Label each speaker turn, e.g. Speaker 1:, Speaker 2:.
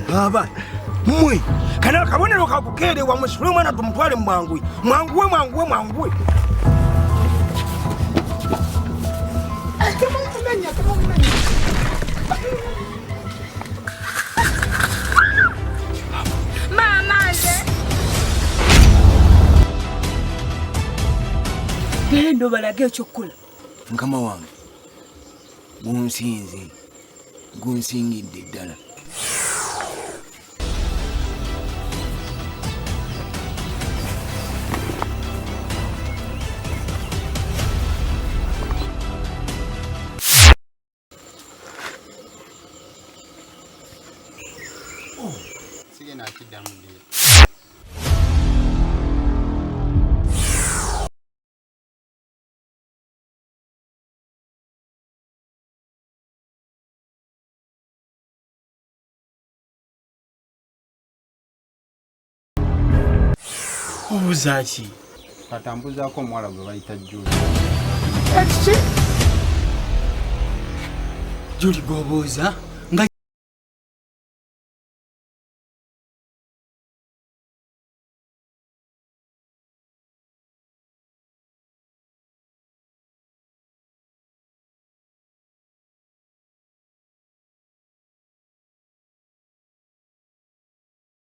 Speaker 1: Baba, mwe, kana kabonero kakukere wa musulu mwana tumutwale mwangu. Mwangu.
Speaker 2: Mama nze. Gendo balage ekyokukola.
Speaker 1: Mukama wange. Gunsinze. Gunsingidde ddala.
Speaker 3: Obuzaki
Speaker 4: katambuzaako omuwala gwe bayita Juli.
Speaker 3: Juli bw'obuuza